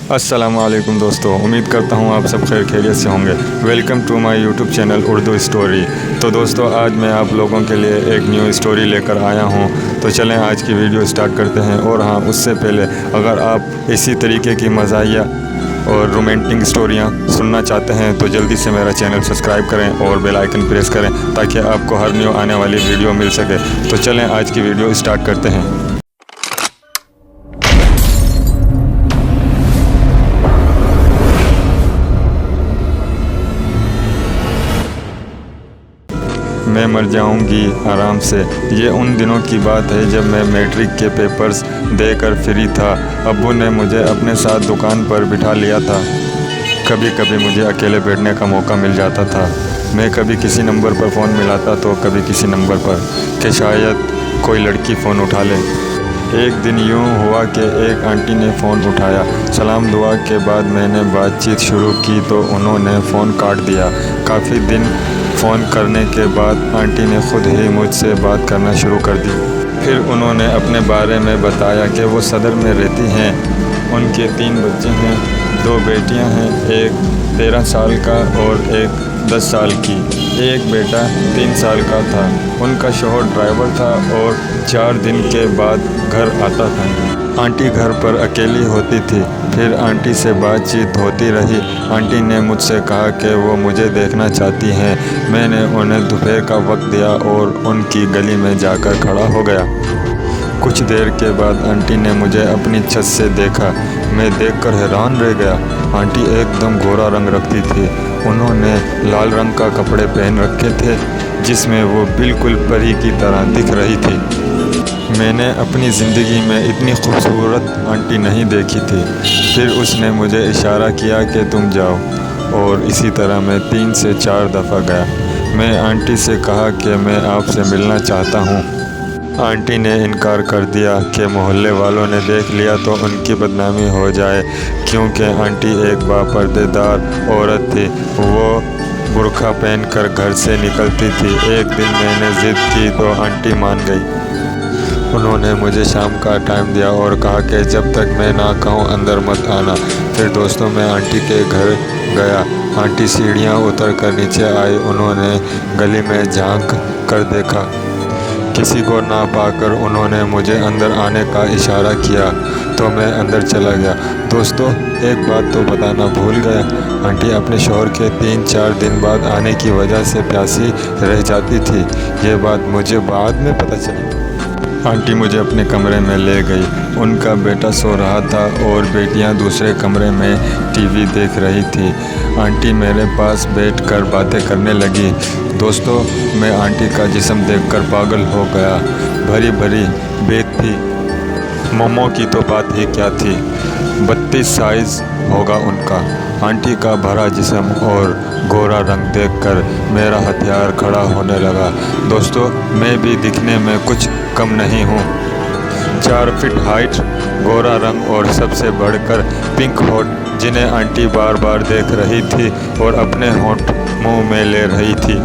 अस्सलामुअलैकुम दोस्तों, उम्मीद करता हूँ आप सब खैर खैरियत से होंगे। Welcome to my YouTube channel Urdu story. तो दोस्तों, आज मैं आप लोगों के लिए एक न्यू स्टोरी लेकर आया हूँ। तो चलें आज की वीडियो स्टार्ट करते हैं। और हाँ, उससे पहले अगर आप इसी तरीके की मज़ाहिया और रोमांटिक स्टोरियाँ सुनना चाहते हैं तो जल्दी से मेरा चैनल सब्सक्राइब करें और बेल आइकन प्रेस करें ताकि आपको हर न्यू आने वाली वीडियो मिल सके। तो चलें आज की वीडियो स्टार्ट करते हैं। मैं मर जाऊंगी आराम से। ये उन दिनों की बात है जब मैं मैट्रिक के पेपर्स देकर फ्री था। अब्बू ने मुझे अपने साथ दुकान पर बिठा लिया था। कभी कभी मुझे अकेले बैठने का मौका मिल जाता था। मैं कभी किसी नंबर पर फ़ोन मिलाता तो कभी किसी नंबर पर कि शायद कोई लड़की फ़ोन उठा ले। एक दिन यूँ हुआ कि एक आंटी ने फ़ोन उठाया। सलाम दुआ के बाद मैंने बातचीत शुरू की तो उन्होंने फ़ोन काट दिया। काफ़ी दिन फ़ोन करने के बाद आंटी ने ख़ुद ही मुझसे बात करना शुरू कर दी। फिर उन्होंने अपने बारे में बताया कि वो सदर में रहती हैं। उनके 3 बच्चे हैं, 2 बेटियां हैं, एक 13 साल का और एक 10 साल की। एक बेटा 3 साल का था। उनका शौहर ड्राइवर था और 4 दिन के बाद घर आता था। आंटी घर पर अकेली होती थी। फिर आंटी से बातचीत होती रही। आंटी ने मुझसे कहा कि वो मुझे देखना चाहती हैं। मैंने उन्हें दोपहर का वक्त दिया और उनकी गली में जाकर खड़ा हो गया। कुछ देर के बाद आंटी ने मुझे अपनी छत से देखा। मैं देखकर हैरान रह गया। आंटी एकदम गोरा रंग रखती थी। उन्होंने लाल रंग का कपड़े पहन रखे थे जिसमें वो बिल्कुल परी की तरह दिख रही थी। मैंने अपनी ज़िंदगी में इतनी खूबसूरत आंटी नहीं देखी थी। फिर उसने मुझे इशारा किया कि तुम जाओ और इसी तरह मैं 3 से 4 दफ़ा गया। मैं आंटी से कहा कि मैं आपसे मिलना चाहता हूँ। आंटी ने इनकार कर दिया कि मोहल्ले वालों ने देख लिया तो उनकी बदनामी हो जाए, क्योंकि आंटी एक बापर्देदार औरत थी। वो बुर्का पहनकर घर से निकलती थी। एक दिन मैंने ज़िद की तो आंटी मान गई। उन्होंने मुझे शाम का टाइम दिया और कहा कि जब तक मैं ना कहूँ अंदर मत आना। फिर दोस्तों मैं आंटी के घर गया। आंटी सीढ़ियाँ उतर कर नीचे आई। उन्होंने गली में झांक कर देखा। किसी को ना पाकर उन्होंने मुझे अंदर आने का इशारा किया तो मैं अंदर चला गया। दोस्तों, एक बात तो बताना भूल गया। आंटी अपने शौहर के 3-4 दिन बाद आने की वजह से प्यासी रह जाती थी। ये बात मुझे बाद में पता चली। आंटी मुझे अपने कमरे में ले गई। उनका बेटा सो रहा था और बेटियां दूसरे कमरे में टीवी देख रही थी। आंटी मेरे पास बैठकर बातें करने लगी। दोस्तों, मैं आंटी का जिस्म देखकर पागल हो गया। भरी भरी बैग थी। मोमो की तो बात ही क्या थी। 32 साइज़ होगा उनका। आंटी का भरा जिस्म और गोरा रंग देखकर मेरा हथियार खड़ा होने लगा। दोस्तों, मैं भी दिखने में कुछ कम नहीं हूँ। 4 फीट हाइट, गोरा रंग और सबसे बढ़कर पिंक होठ, जिन्हें आंटी बार बार देख रही थी और अपने होठ मुंह में ले रही थी।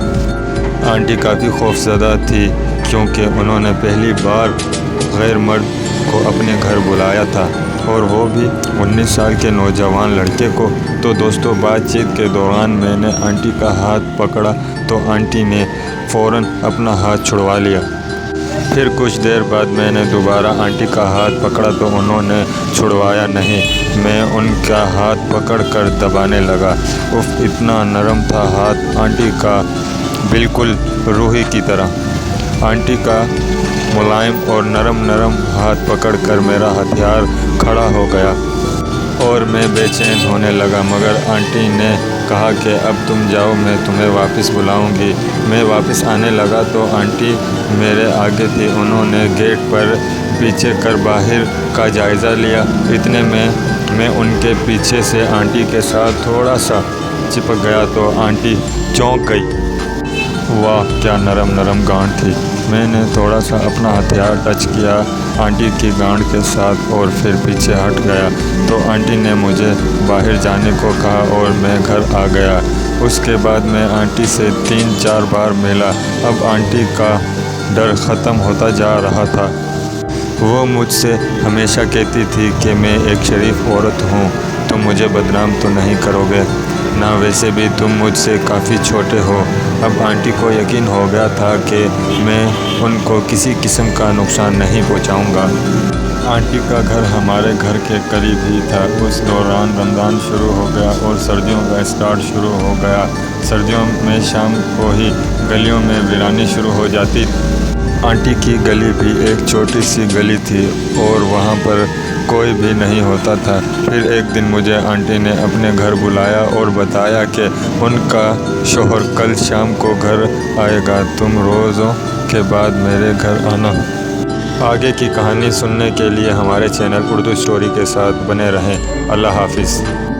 आंटी काफ़ी खौफज़दा थी क्योंकि उन्होंने पहली बार गैर मर्द को अपने घर बुलाया था और वो भी 19 साल के नौजवान लड़के को। तो दोस्तों, बातचीत के दौरान मैंने आंटी का हाथ पकड़ा तो आंटी ने फ़ौरन अपना हाथ छुड़वा लिया। फिर कुछ देर बाद मैंने दोबारा आंटी का हाथ पकड़ा तो उन्होंने छुड़वाया नहीं। मैं उनका हाथ पकड़कर दबाने लगा। उफ, इतना नरम था हाथ आंटी का, बिल्कुल रूही की तरह। आंटी का मुलायम और नरम हाथ पकड़कर मेरा हथियार खड़ा हो गया और मैं बेचैन होने लगा। मगर आंटी ने कहा कि अब तुम जाओ, मैं तुम्हें वापस बुलाऊंगी। मैं वापस आने लगा तो आंटी मेरे आगे थी। उन्होंने गेट पर पीछे कर बाहर का जायज़ा लिया। इतने में मैं उनके पीछे से आंटी के साथ थोड़ा सा चिपक गया तो आंटी चौंक गई। वाह, क्या नरम गांड थी। मैंने थोड़ा सा अपना हथियार टच किया आंटी की गांड के साथ और फिर पीछे हट गया तो आंटी ने मुझे बाहर जाने को कहा और मैं घर आ गया। उसके बाद मैं आंटी से 3-4 बार मिला। अब आंटी का डर ख़त्म होता जा रहा था। वो मुझसे हमेशा कहती थी कि मैं एक शरीफ औरत हूँ, तुम मुझे बदनाम तो नहीं करोगे ना? वैसे भी तुम मुझसे काफ़ी छोटे हो। अब आंटी को यकीन हो गया था कि मैं उनको किसी किस्म का नुकसान नहीं पहुंचाऊंगा। आंटी का घर हमारे घर के करीब ही था। उस दौरान रमज़ान शुरू हो गया और सर्दियों का स्टार्ट शुरू हो गया। सर्दियों में शाम को ही गलियों में वीरानी शुरू हो जाती। आंटी की गली भी एक छोटी सी गली थी और वहाँ पर कोई भी नहीं होता था। फिर एक दिन मुझे आंटी ने अपने घर बुलाया और बताया कि उनका शौहर कल शाम को घर आएगा। तुम रोज़ों के बाद मेरे घर आना। आगे की कहानी सुनने के लिए हमारे चैनल उर्दू स्टोरी के साथ बने रहें। अल्लाह हाफिज़।